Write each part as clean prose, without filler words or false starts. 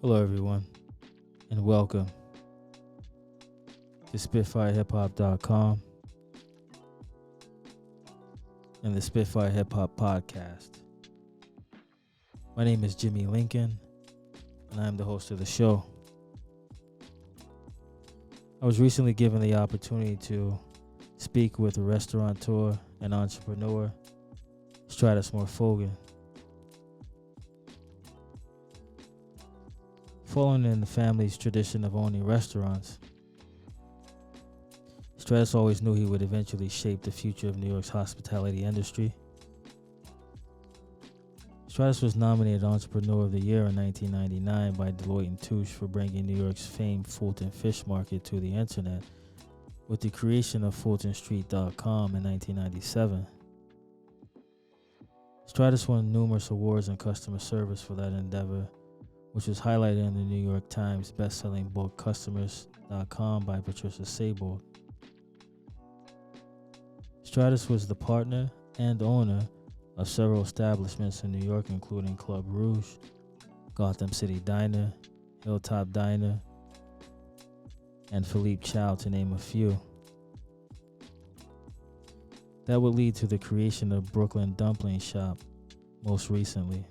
Hello, everyone, and welcome to SpitFireHipHop.com and the Spitfire Hip Hop Podcast. My name is Jimmy Lincoln, and I am the host of the show. I was recently given the opportunity to speak with restaurateur and entrepreneur Stratis Morfogen. Following in the family's tradition of owning restaurants, Stratis always knew he would eventually shape the future of New York's hospitality industry. Stratis was nominated Entrepreneur of the Year in 1999 by Deloitte & Touche for bringing New York's famed Fulton Fish Market to the internet with the creation of FultonStreet.com in 1997. Stratis won numerous awards in customer service for that endeavor, which was highlighted in the New York Times best-selling book Customers.com by Patricia Sabo. Stratis was the partner and owner of several establishments in New York, including Club Rouge, Gotham City Diner, Hilltop Diner, and Philippe Chow, to name a few. That would lead to the creation of Brooklyn Dumpling Shop most recently.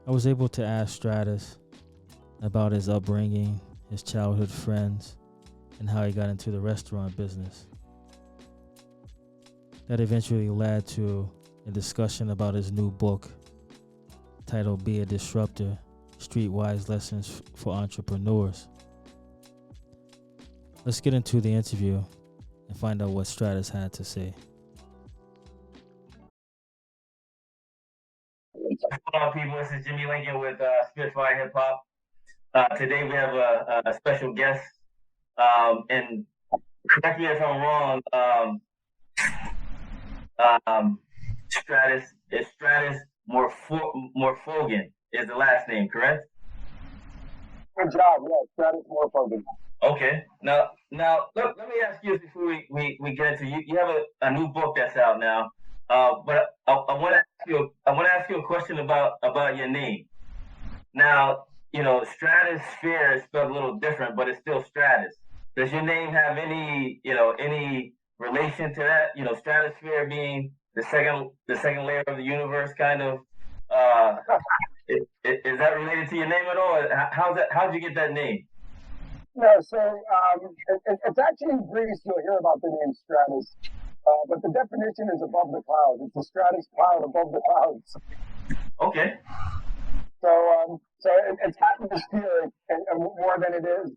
I was able to ask Stratis about his upbringing, his childhood friends, and how he got into the restaurant business. That eventually led to a discussion about his new book titled A Disruptor, Streetwise Lessons for Entrepreneurs. Let's get into the interview and find out what Stratis had to say. What's going on, people? This is Jimmy Lincoln with SpitFireHipHop. Today we have a special guest, and correct me if I'm wrong. Stratis Morfogen is the last name, correct? Good job, yeah, Stratis Morfogen. Okay. Now, look, let me ask you before we get into you. You have a new book that's out now. But I want to ask you a question about your name. Now, Stratosphere is spelled a little different, but it's still Stratis. Does your name have any relation to that? Stratosphere being the second layer of the universe, kind of. Is that related to your name at all? How'd you get that name? No, so it's actually in Greece. You'll hear about the name Stratus. But the definition is above the clouds. It's a stratus cloud above the clouds. Okay. So it's atmospheric and more than it is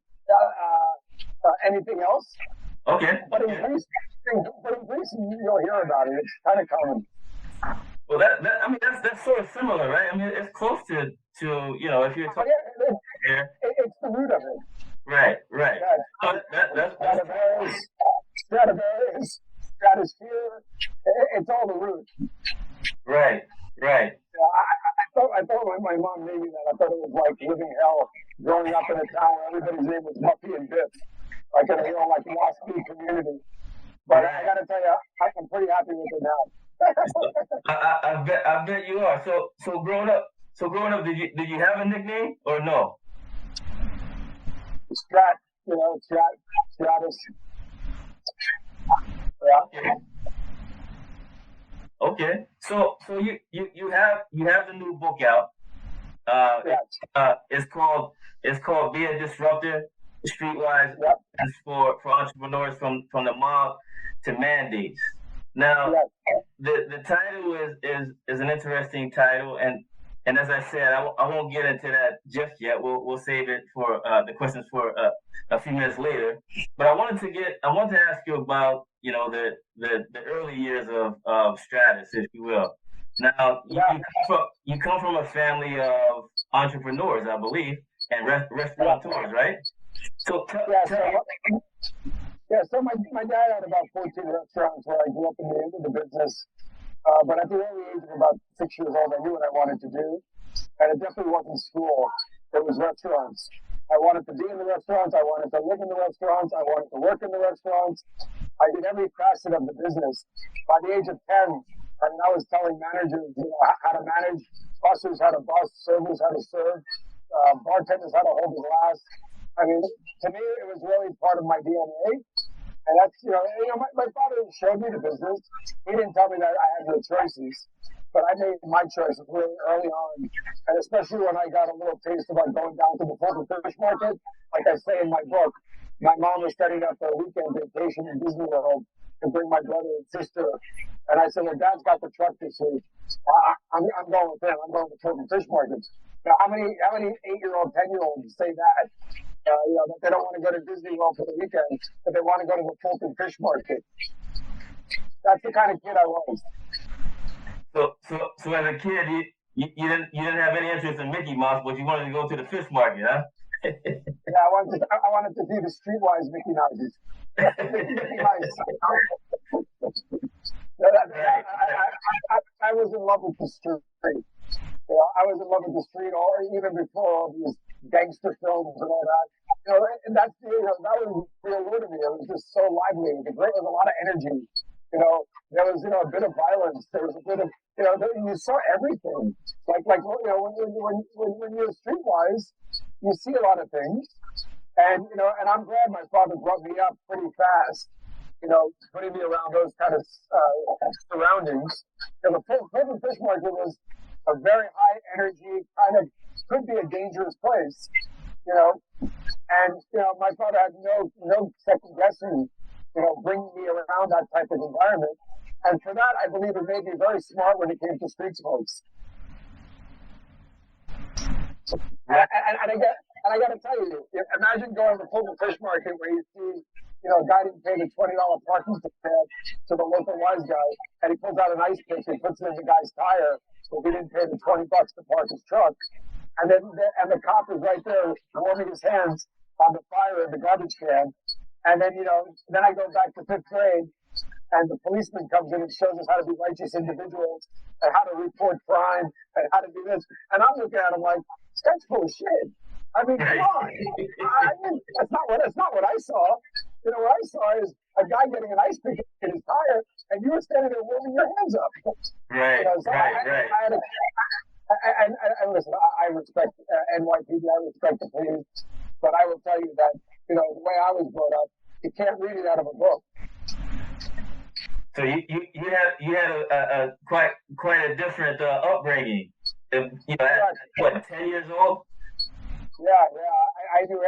anything else. Okay. But in Greece, you'll hear about it. It's kind of common. Well, that's sort of similar, right? I mean, it's close to if you're talking here. It's the root of it. Right. Yeah, That's Stradivarius, Stratosphere, it's all the root. Right. Yeah, I thought when my mom named me that, I thought it was like living hell, growing up in a town where everybody's name was Muffy and Biff, like in a real WASP community. But I got to tell you, I'm pretty happy with it now. I bet you are. So growing up, did you have a nickname or no? Stratus. Yeah. Okay. So you have the new book out. Yes. It's called A Disruptor, Streetwise Lessons for entrepreneurs from the mob to mandates. Now, the title is an interesting title, and as I said, I won't get into that just yet. We'll save it for the questions for a few minutes later. But I wanted to ask you about the early years of Stratis, if you will. Now, you come from a family of entrepreneurs, I believe, and restaurateurs, right? So so my dad had about 14 restaurants where I grew up in the business. But at the early age of about 6 years old, I knew what I wanted to do. And it definitely wasn't school. It was restaurants. I wanted to be in the restaurants. I wanted to live in the restaurants. I wanted to work in the restaurants. I did every facet of the business. By the age of 10, I was telling managers how to manage bussers how to bus, servers how to serve, bartenders how to hold a glass. I mean, to me, it was really part of my DNA. And that's, my father showed me the business. He didn't tell me that I had no choices, but I made my choices really early on. And especially when I got a little taste about going down to the Fulton Fish Market, like I say in my book, my mom was setting up a weekend vacation in Disney World to bring my brother and sister. And I said, well, Dad's got the truck this week. I'm going with him. I'm going to Fulton Fish Market. Now, how many 8-year-old, 10-year-olds say that? That they don't want to go to Disney World for the weekend, but they want to go to the Fulton Fish Market. That's the kind of kid I was. So as a kid, you didn't have any interest in Mickey Mouse, but you wanted to go to the fish market, huh? Yeah, I wanted to see the Streetwise Mickey Mouses. Mickey Mouse. I was in love with the street. I was in love with the street, or even before all these gangster films and all that. And that was real new to me. It was just so lively. There was a lot of energy. There was a bit of violence. There was a bit of you saw everything. Like when you're streetwise, you see a lot of things. And and I'm glad my father brought me up pretty fast. Putting me around those kind of surroundings. The Fulton Fish Market was a very high energy, kind of could be a dangerous place, and my father had no second guessing, bringing me around that type of environment, and for that I believe it made me very smart when it came to street sports. And I got to tell you, imagine going to the Fulton Fish Market where you see a guy didn't pay the $20 parking ticket to the local wise guy, and he pulls out an ice pick and puts it in the guy's tire. So he didn't pay the $20 to park his truck, and the cop is right there warming his hands on the fire in the garbage can, and then then I go back to 5th grade, and the policeman comes in and shows us how to be righteous individuals and how to report crime and how to do this, and I'm looking at him like, this guy's full of shit. I mean, come on. That's not what I saw. What I saw is a guy getting an ice pick in his tire, and you were standing there warming your hands up. Right, right. And listen, I respect NYPD, I respect the police, but I will tell you that, the way I was brought up, you can't read it out of a book. So you had a quite a different upbringing. At, what, 10 years old? Yeah. I knew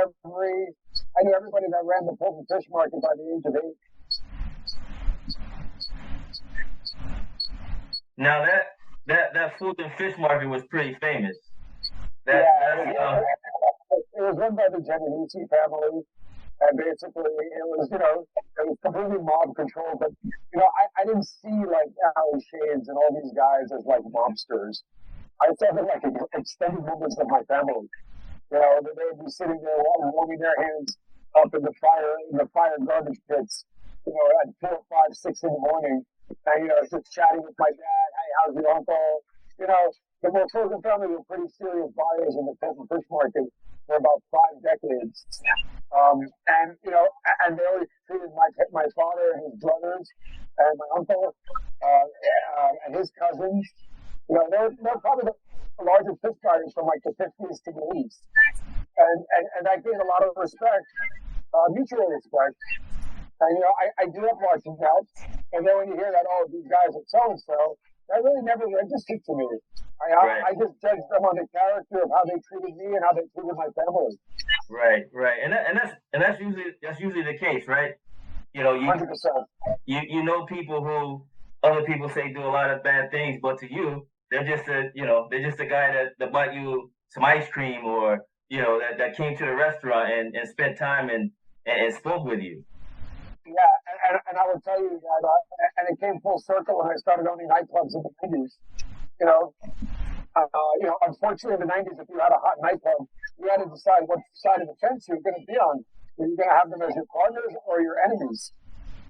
everybody that ran the Fulton Fish Market by the age of 8. Now that Fulton Fish Market was pretty famous. It was run by the Genovese family, and basically it was completely mob controlled. But I didn't see like Ali Shades and all these guys as like mobsters. I saw them like extended members of my family. They would be sitting there warming their hands up in the fire garbage pits, at 4, 5, 6 in the morning, and just chatting with my dad. Hey, how's your uncle? The Morfogen family were pretty serious buyers in the Fulton Fish Market for about 5 decades, and they always treated my father and his brothers and my uncle and his cousins. They're probably the largest fish buyers from like the 50s to the 80s. And that gave a lot of respect, mutual respect. And, I grew up watching that. And then when you hear that, these guys are so-and-so, that really never registered to me. I just judged them on the character of how they treated me and how they treated my family. Right. And that's usually the case, right? 100%. You people who other people say do a lot of bad things, but to you, they're just a guy that bought you some ice cream, or that came to the restaurant and spent time and spoke with you. Yeah, and I will tell you that, and it came full circle when I started owning nightclubs in the 90s. Unfortunately in the 90s, if you had a hot nightclub, you had to decide what side of the fence you were going to be on. Were you going to have them as your partners or your enemies?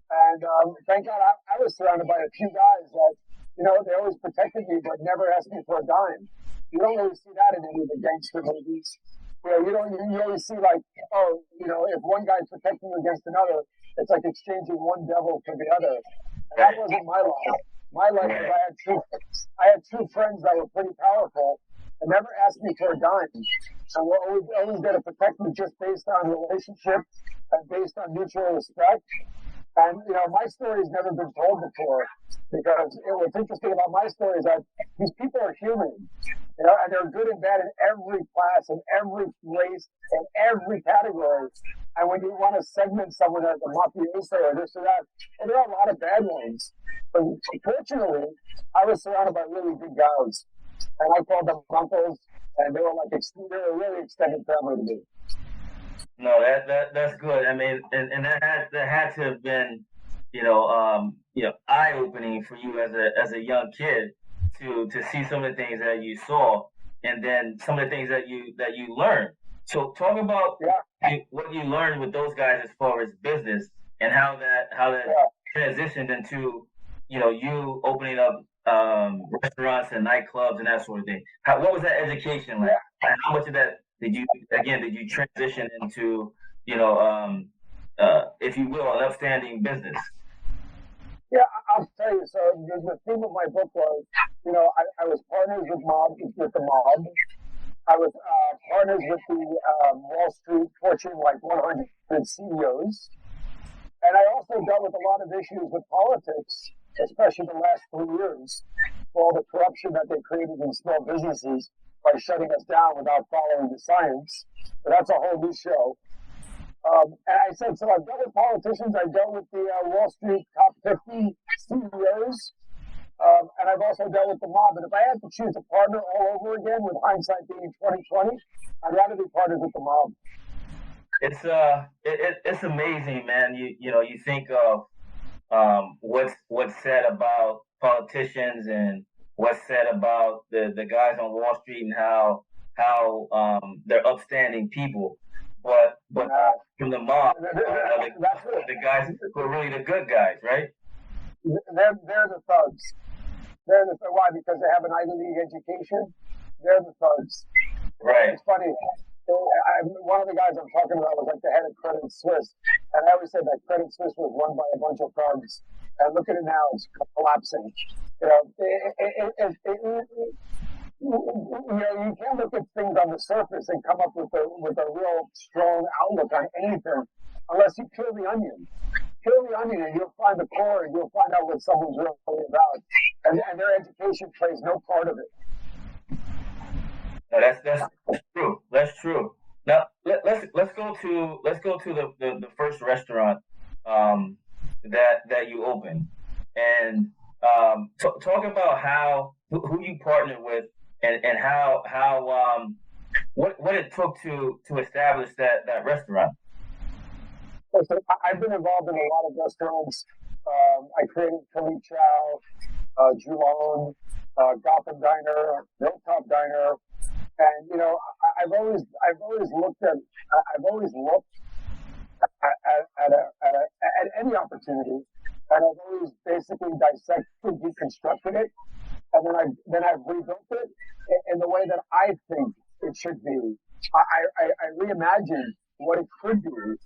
And thank God I was surrounded by a few guys that, they always protected me, but never asked me for a dime. You don't really see that in any of the gangster movies. You always see like, if one guy's protecting you against another, it's like exchanging one devil for the other. And that wasn't my life. My life was I I had two friends that were pretty powerful and never asked me for a dime. And were always there to protect me just based on relationship and based on mutual respect. And, you know, my story's never been told before because what's interesting about my story is that these people are human, you know, and they're good and bad in every class, in every race, in every category. And when you want to segment someone as a mafioso or this or that, and there are a lot of bad ones. But fortunately, I was surrounded by really good guys. And I called them uncles, and they were like, they were really extended family to me. No, that's good. I mean, and that had to have been, eye opening for you as a young kid to see some of the things that you saw, and then some of the things that you learned. So talk about what you learned with those guys as far as business and how that transitioned into, you opening up restaurants and nightclubs and that sort of thing. What was that education like? And how much of that did you transition into, if you will, an upstanding business? Yeah, I'll tell you. So the theme of my book was, I was partners with the mob. I was partners with the Wall Street Fortune 100 CEOs. And I also dealt with a lot of issues with politics, especially the last 3 years, for all the corruption that they created in small businesses by shutting us down without following the science. But that's a whole new show. And I said, so I've dealt with politicians, I've dealt with the Wall Street top 50 CEOs, and I've also dealt with the mob. And if I had to choose a partner all over again, with hindsight being 2020, I'd rather be partners with the mob. It's amazing, man. You think of what's said about politicians and what's said about the guys on Wall Street and how they're upstanding people, but from the mob, the guys who are really the good guys, right? They're the thugs. Why? Because they have an Ivy League education. They're the thugs. Right. It's funny. One of the guys I'm talking about was like the head of Credit Suisse, and I always said that Credit Suisse was run by a bunch of thugs. And look at it now; it's collapsing. You can't look at things on the surface and come up with a real strong outlook on anything unless you peel the onion. Peel the onion, and you'll find the core, and you'll find out what someone's really about. And their education plays no part of it. No, that's true. That's true. Now let's go to the first restaurant that you opened, and talk about who you partnered with and how what it took to establish that restaurant. So I've been involved in a lot of restaurants. I created Philly Chow, Julon, Gotham Diner, Hilltop Diner. And I've always looked at any opportunity, and I've always basically dissected, deconstructed it, and then I've rebuilt it in the way that I think it should be. I reimagined what it could be,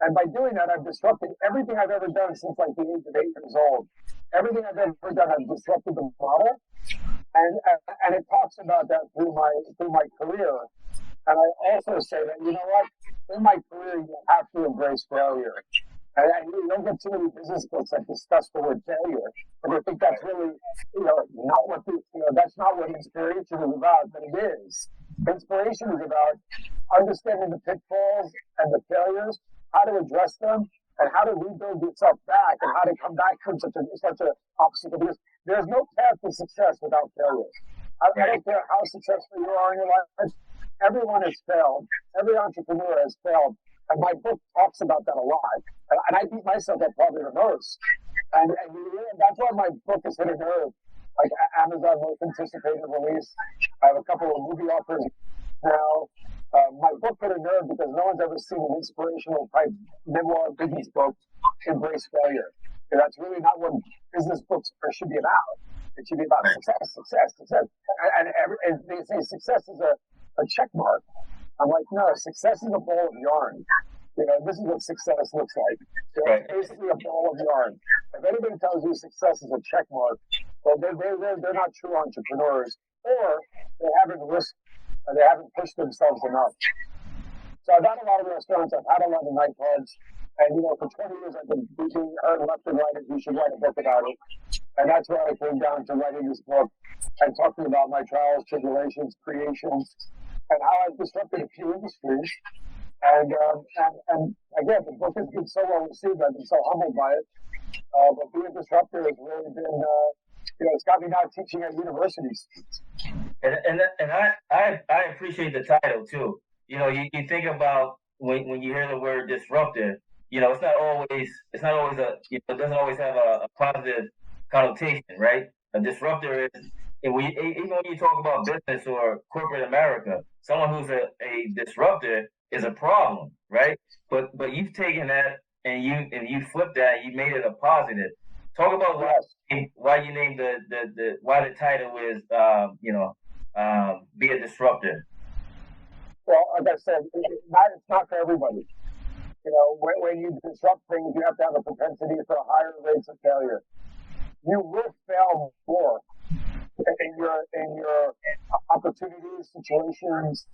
and by doing that, I've disrupted everything I've ever done since like the age of 8 years old. Everything I've ever done, I've disrupted the model. And it talks about that through my career. And I also say that, in my career, you have to embrace failure. And you don't get too many business books that discuss the word failure. And I think that's really, not what that's not what inspiration is about, but it is. Inspiration is about understanding the pitfalls and the failures, how to address them, and how to rebuild yourself back, and how to come back from such an obstacle. Because there's no path to success without failure. I don't care how successful you are in your life. Everyone has failed. Every entrepreneur has failed. And my book talks about that a lot. And I beat myself up probably the most. And that's why my book has hit a nerve. Like Amazon most anticipated release. I have a couple of movie offers now. My book hit a nerve because no one's ever seen an inspirational type memoir business book embrace failure. And that's really not what business books should be about. It should be about success. And they say success is a check mark. I'm like, no, success is a ball of yarn. This is what success looks like. It's basically a ball of yarn. If anybody tells you success is a check mark, So they're not true entrepreneurs, or they haven't risked, or they haven't pushed themselves enough. So I've had a lot of restaurants, I've had a lot of nightclubs, and for 20 years I've been being heard left and right that you should write a book about it. And that's where I came down to writing this book and talking about my trials, tribulations, creations, and how I've disrupted a few industries. And again, the book has been so well received. I've been so humbled by it. But Be a Disruptor has really been, it's got me now teaching at universities. And I appreciate the title too. You think about when you hear the word disruptor, it's not always it doesn't always have a positive connotation, right? A disruptor is, even when you talk about business or corporate America, someone who's a disruptor is a problem, right? But you've taken that and you flipped that, and you made it a positive. Talk about why you named why the title is Be a Disruptor. Well, like I said, it's not for everybody. When you disrupt things, you have to have a propensity for higher rates of failure. You will fail more in your opportunities, situations,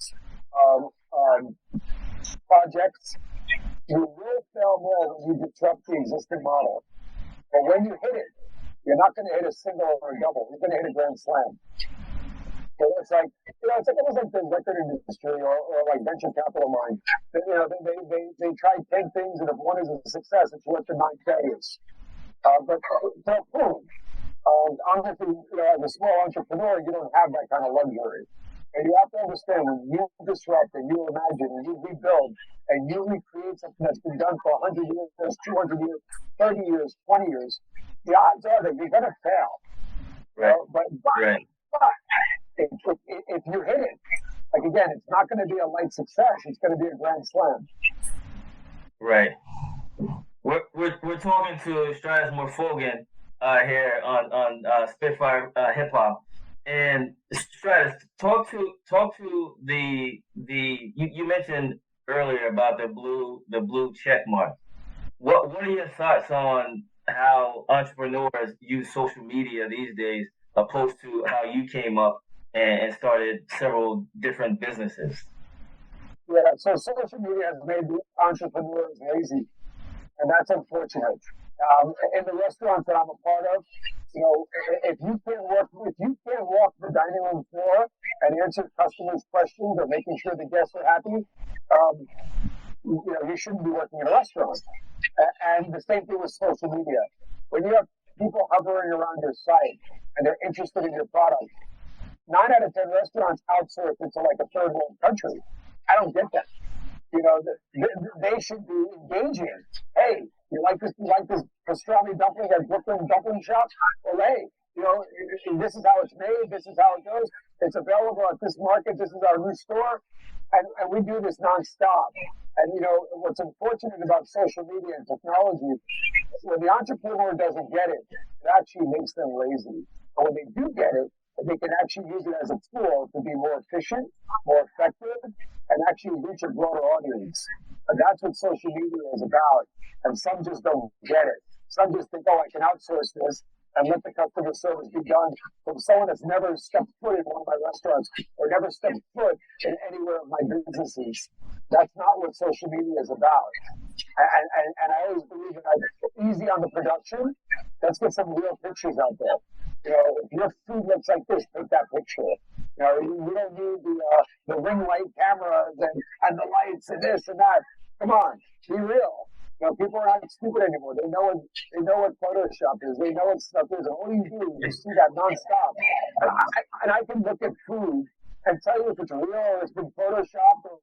projects. You will fail more when you disrupt the existing model. But when you hit it, you're not going to hit a single or a double. You're going to hit a grand slam. So it's like, it's almost like the record industry or like venture capital mind. They try 10 things, and if one is a success, it's worth the 9 failures. But boom. Honestly, as a small entrepreneur, you don't have that kind of luxury. And you have to understand, when you disrupt and you imagine and you rebuild and you recreate something that's been done for 100 years, 200 years, 30 years, 20 years, the odds are that you're going to fail. Right. But if you hit it, like again, it's not going to be a light success. It's going to be a grand slam. Right. We're talking to Stratis Morfogen here on SpitFireHipHop. And Stratis, talk to the you mentioned earlier about the blue check mark. What are your thoughts on how entrepreneurs use social media these days, opposed to how you came up and started several different businesses? Yeah, so social media has made entrepreneurs lazy, and that's unfortunate. In the restaurants that I'm a part of, if you can't walk the dining room floor and answer customers' questions or making sure the guests are happy, you shouldn't be working in a restaurant. And the same thing with social media. When you have people hovering around your site and they're interested in your product, 9 out of 10 restaurants outsource it to like a third world country. I don't get that. They should be engaging. Hey, you like this pastrami dumpling at Brooklyn Dumpling Shop? Well, hey, this is how it's made. This is how it goes. It's available at this market. This is our new store. And we do this nonstop. And, what's unfortunate about social media and technology, when the entrepreneur doesn't get it, it actually makes them lazy. But when they do get it, they can actually use it as a tool to be more efficient, more effective, and actually reach a broader audience. And that's what social media is about. And some just don't get it. Some just think, I can outsource this and let the customer service be done from someone that's never stepped foot in one of my restaurants or never stepped foot in anywhere of my businesses. That's not what social media is about. And I always believe that easy on the production. Let's get some real pictures out there. If your food looks like this, take that picture. You don't need the ring light cameras and the lights and this and that. Come on, be real. People are not stupid anymore. They know what Photoshop is. They know what stuff is. And all you do is see that nonstop. And I can look at food and tell you if it's real or it's been photoshopped or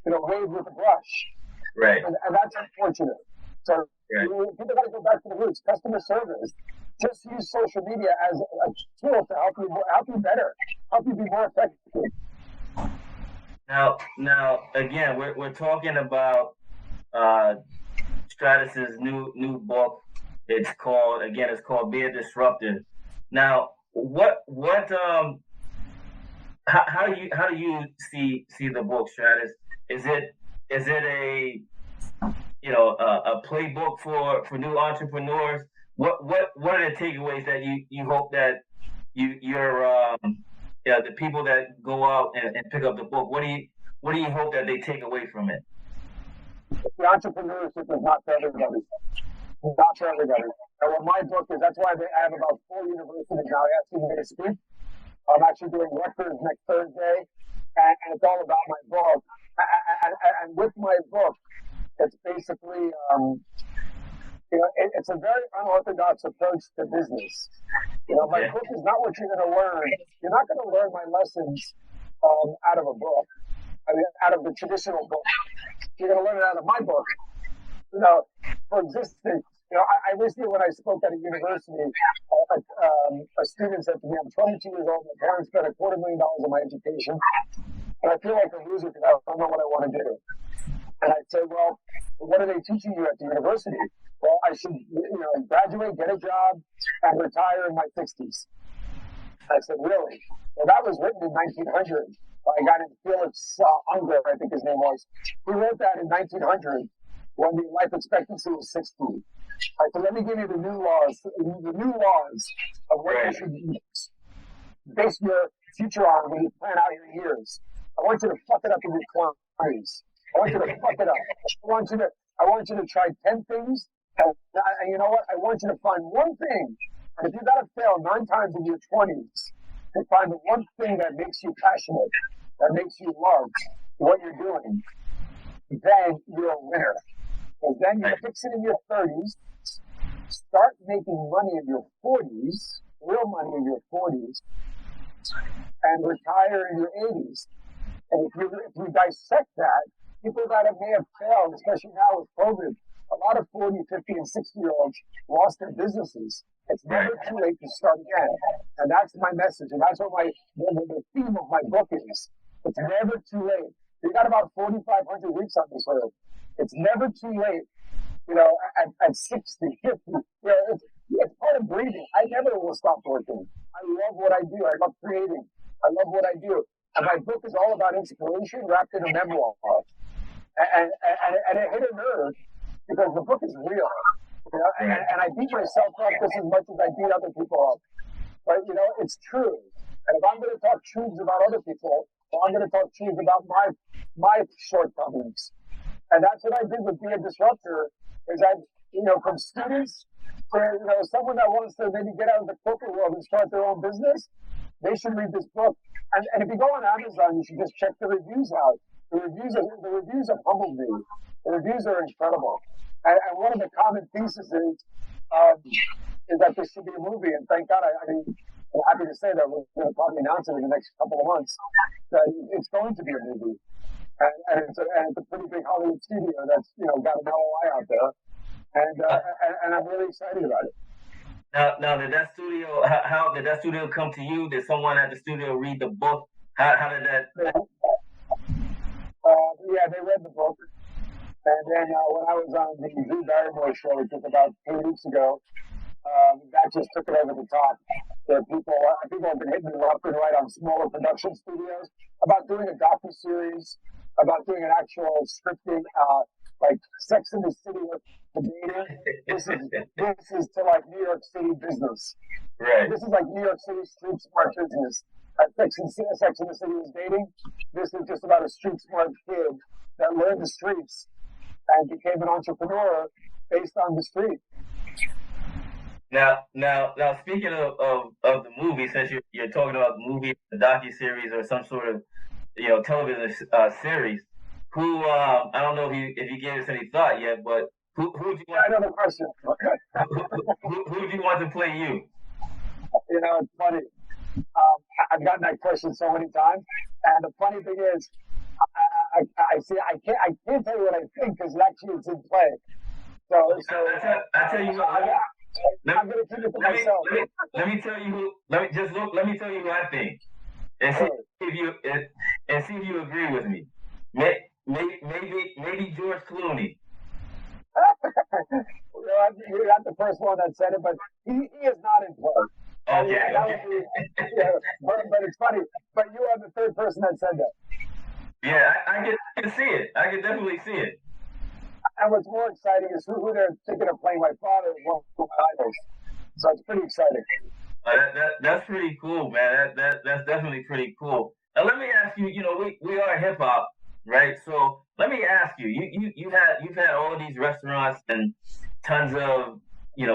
waved with a brush. Right. And that's unfortunate. So people got to go back to the roots. Customer service. Just use social media as a tool to help you better, help you be more effective. Now, again, we're talking about Stratis's new book. It's called Be a Disruptor. Now, how do you see the book, Stratis? Is it a playbook for new entrepreneurs? what are the takeaways that you hope that the people that go out and pick up the book, what do you hope that they take away from it? The entrepreneurship is not for everybody. It's not for everybody. And what my book is, that's why I have about 4 universities now asking me to speak. I'm actually doing Rutgers next Thursday, and it's all about my book. And with my book, it's basically, it's a very unorthodox approach to business. My book is not what you're going to learn. You're not going to learn my lessons out of a book. I mean, out of the traditional book. You're going to learn it out of my book. For existence. I recently, when I spoke at a university, a student said to me, I'm 22 years old, my parents spent $250,000 on my education, and I feel like a loser because I don't know what I want to do. And I said, well, what are they teaching you at the university? Well, I should, graduate, get a job, and retire in my 60s. I said, really? Well, that was written in 1900 by a guy named Felix Unger, I think his name was. He wrote that in 1900 when the life expectancy was 60. So let me give you the new laws of what you should base your future on when you plan out your years. I want you to fuck it up in your 20s. I want you to fuck it up. I want you to try 10 things, and you know what? I want you to find one thing. And if you got to fail 9 times in your 20s, to find the one thing that makes you passionate, that makes you love what you're doing, then you're a winner. Because then you fix it in your 30s, start making money in your 40s, real money in your 40s, and retire in your 80s. And if you dissect that, people that may have failed, especially now with COVID, a lot of 40, 50, and 60-year-olds lost their businesses. It's never too late to start again. And that's my message. And that's what the theme of my book is. It's never too late. You got about 4,500 weeks on this earth. It's never too late, at 60, 50. It's part of breathing. I never will stop working. I love what I do. I love creating. I love what I do. And my book is all about inspiration wrapped in a memoir. And it hit a nerve because the book is real. And I beat myself up just as much as I beat other people up. But, it's true. And if I'm going to talk truths about other people, well, I'm going to talk truths about my shortcomings. And that's what I did with Be a Disruptor, is that, from students to, someone that wants to maybe get out of the corporate world and start their own business, they should read this book. And if you go on Amazon, you should just check the reviews out. The reviews have humbled me. The reviews are incredible. And one of the common theses is that this should be a movie. And thank God, I'm happy to say that we're going to probably announce it in the next couple of months, that it's going to be a movie. And it's a pretty big Hollywood studio that's, got an LOI out there. And I'm really excited about it. Now, did that studio? How did that studio come to you? Did someone at the studio read the book? How did that? Yeah, they read the book, and then when I was on the Drew Barrymore show, which was about 3 weeks ago, that just took it over the top. There are people have been hitting me left and right on smaller production studios about doing a docu-series, about doing an actual scripted, like Sex in the City with the dating. This is to like New York City business. Right. This is like New York City street smart business. Sex in the City was dating. This is just about a street smart kid that learned the streets and became an entrepreneur based on the street. Now, speaking of the movie, since you're talking about the movie, the docu-series, or some sort of television series, who I don't know if you gave us any thought yet, but who do you want? I know the question. who do you want to play you? It's funny. I've gotten that question so many times, and the funny thing is, I can't tell you what I think because actually it's in play. So I tell you what. I'm going to keep it to myself. Let me tell you who. Let me tell you who I think, and see if you agree with me. Maybe George Clooney. You're not the first one that said it, but he is not in play. Okay. But it's funny. But you are the third person that said that. Yeah, I can see it. I can definitely see it. And what's more exciting is who they're thinking of playing my father is one of my idols. So it's pretty exciting. That's pretty cool, man. That's definitely pretty cool. Now let me ask you. You know, we are hip hop, right? So let me ask you. You've had all these restaurants and tons of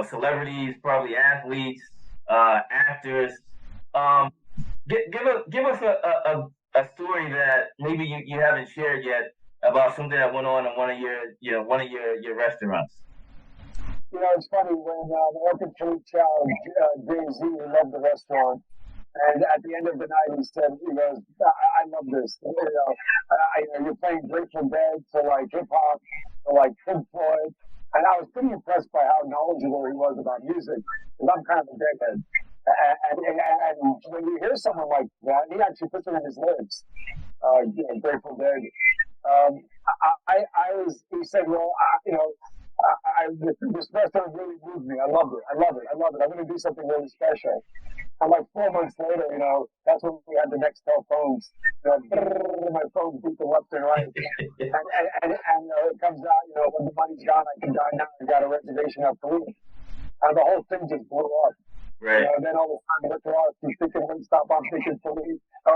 celebrities, probably athletes, actors. Um, give us a story that maybe you haven't shared yet about something that went on in one of your restaurants. You know, it's funny when American Food Child, Jay-Z, who loved the restaurant, and at the end of the night, he said, he goes, I love this. You're playing Grateful Dead to like hip hop, to like Pink Floyd. And I was pretty impressed by how knowledgeable he was about music, because I'm kind of a deadhead. And when you hear someone like that, he actually puts it in his lyrics, Grateful Dead. He said, well, this restaurant really moved me. I love it. I'm going to do something really special. And like 4 months later, that's when we had the Nextel phones. My phone beat the left and right. and it comes out, when the money's gone, I can die now. I got a reservation at Philippe. And the whole thing just blew up. Right. And then all of a sudden, Rick Ross, he's thinking Wingstop, I'm thinking Philippe. It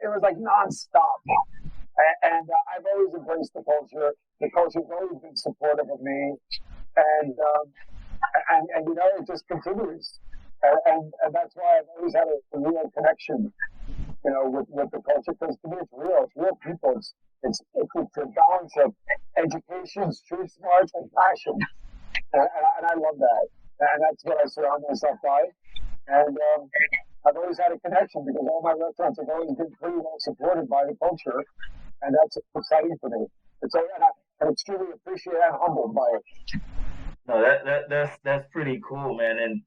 was like nonstop. And I've always embraced the culture. The culture's always been supportive of me. And it just continues. And that's why I've always had a real connection, with the culture. Because to me, it's real people. It's a balance of education, street smarts, and passion. And I love that. And that's what I surround myself by. And I've always had a connection because all my restaurants have always been pretty well supported by the culture. And that's exciting for me. I'm extremely appreciated and humbled by it. No, that's pretty cool, man. And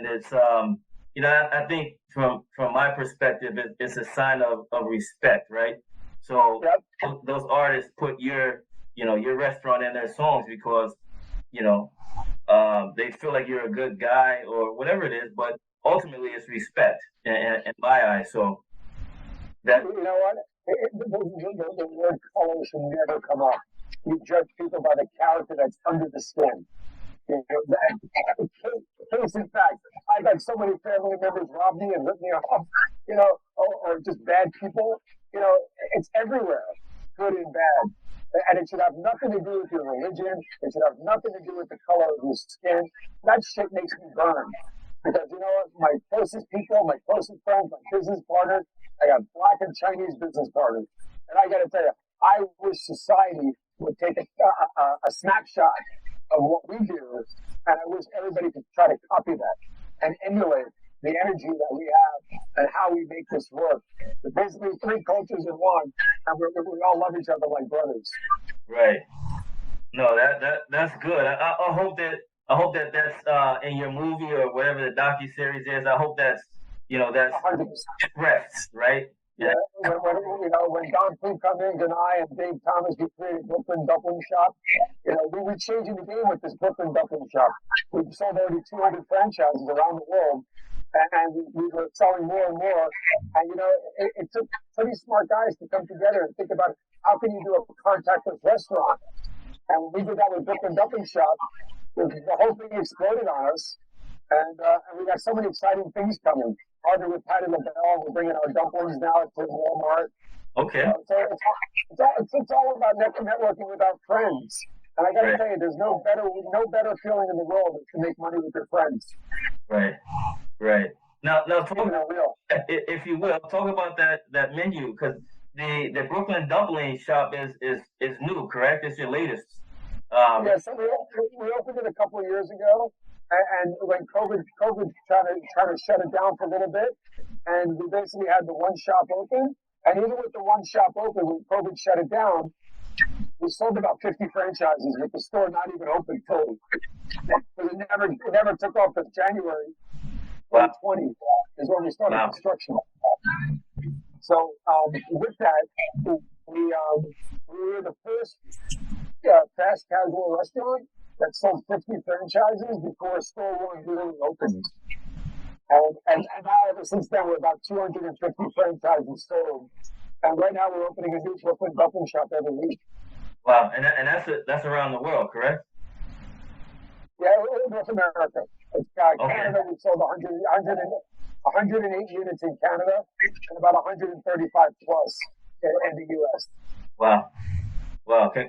it's I think from my perspective, it's a sign of respect, right? So yep. Those artists put your restaurant in their songs because they feel like you're a good guy or whatever it is, but ultimately it's respect in my eyes. So that you know what? The word color should never come up. You judge people by the character that's under the skin. Case in fact, I've had so many family members rob me and rip me off, or just bad people. It's everywhere, good and bad. And it should have nothing to do with your religion. It should have nothing to do with the color of your skin. That shit makes me burn. Because you know what? My closest people, my closest friends, my business partners, I got Black and Chinese business partners. And I got to tell you, I wish society would take a snapshot of what we do, and I wish everybody could try to copy that and emulate the energy that we have and how we make this work. But basically, 3 cultures in one, and we all love each other like brothers. Right. No, that's good. I hope that that's in your movie or whatever the docuseries is. I hope that's that's 100%. expressed, right? Yeah. When Don Cummings and I and Dave Thomas, we created Brooklyn Dumpling Shop. We were changing the game with this Brooklyn Dumpling Shop. We've sold already 200 franchises around the world, and we were selling more and more. And it took pretty smart guys to come together and think about how can you do a contactless restaurant. And when we did that with Brooklyn Dumpling Shop, the whole thing exploded on us, and we got so many exciting things coming. Partnered with Patty LaBelle, we're bringing our dumplings now to Walmart. Okay. So it's all about networking with our friends. And I got to tell you, there's no better feeling in the world than to make money with your friends. Right. Now, if you will, talk about that menu because the Brooklyn Dumpling Shop is new, correct? It's your latest. So we opened it a couple of years ago. And when COVID trying to shut it down for a little bit, and we basically had the one shop open. And even with the one shop open, when COVID shut it down, we sold about 50 franchises with the store not even open fully. It never took off until January 2020 is when we started construction. So with that, we were the first fast casual restaurant that sold 50 franchises before store one really opened. And now ever since then, we're about 250 franchises sold. And right now we're opening a new Brooklyn Dumpling Shop every week. Wow, and that's around the world, correct? Yeah, North America. It's Canada. We sold 108 units in Canada and about 135 plus in the U.S. Wow.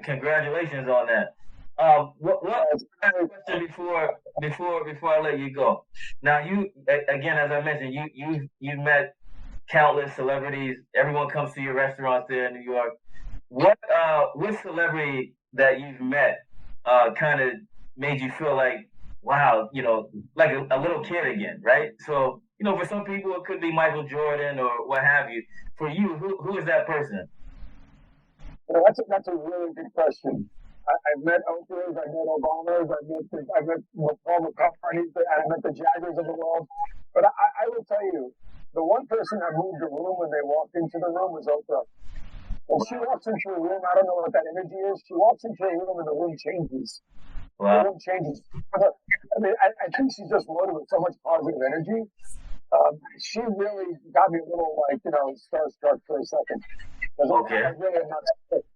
Congratulations on that. What question before I let you go? Now, you again, as I mentioned, you met countless celebrities. Everyone comes to your restaurants there in New York. What celebrity that you've met kind of made you feel like, wow, like a little kid again, right? So, for some people it could be Michael Jordan or what have you. For you, who is that person? That's a really good question. I've met Oprahs, I've met Obamas, I've met Paul McCartney's, and I met the Jaggers of the world. But I will tell you, the one person that moved the room when they walked into the room was Oprah. When she walks into a room, I don't know what that energy is. She walks into a room and the room changes. Wow. The room changes. I mean, I think she's just loaded with so much positive energy. She really got me a little, starstruck for a second. Okay. I really am not.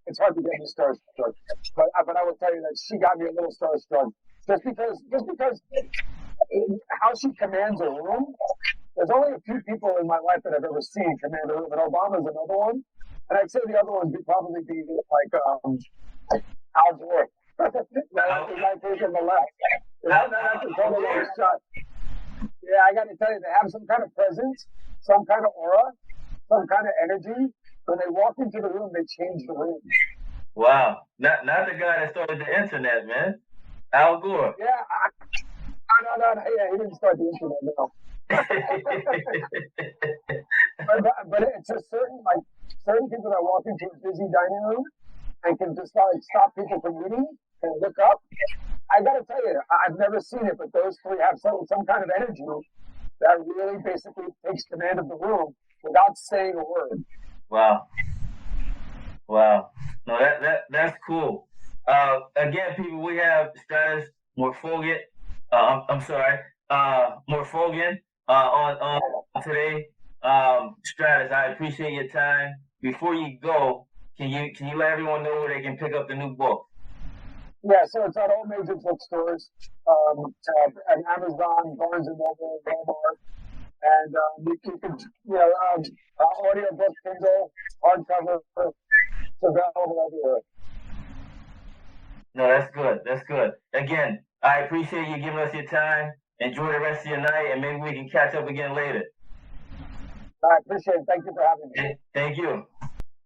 It's hard to get me starstruck, but I will tell you that she got me a little starstruck just because how she commands a room. There's only a few people in my life that I've ever seen command a room, and Obama's another one. And I'd say the other ones would probably be like Al Gore. That person on the left. That's a total other shot. Yeah, I got to tell you, they have some kind of presence, some kind of aura, some kind of energy. When they walk into the room, they change the room. Wow. Not the guy that started the internet, man. Al Gore. Yeah. No. Yeah, he didn't start the internet, no. but it's a certain people that walk into a busy dining room and can just stop people from eating and look up. I got to tell you, I've never seen it, but those three have some kind of energy that really basically takes command of the room without saying a word. Wow. No, that's cool. Again, people, we have Stratis Morfogen. Morfogen on today. Stratis, I appreciate your time. Before you go, can you let everyone know where they can pick up the new book? Yeah, so it's at all major bookstores, at Amazon, Barnes and Noble, Walmart, and you can, audio book, Kindle, hardcover, it's available everywhere. No, that's good. Again, I appreciate you giving us your time. Enjoy the rest of your night, and maybe we can catch up again later. I appreciate it. Thank you for having me. Thank you.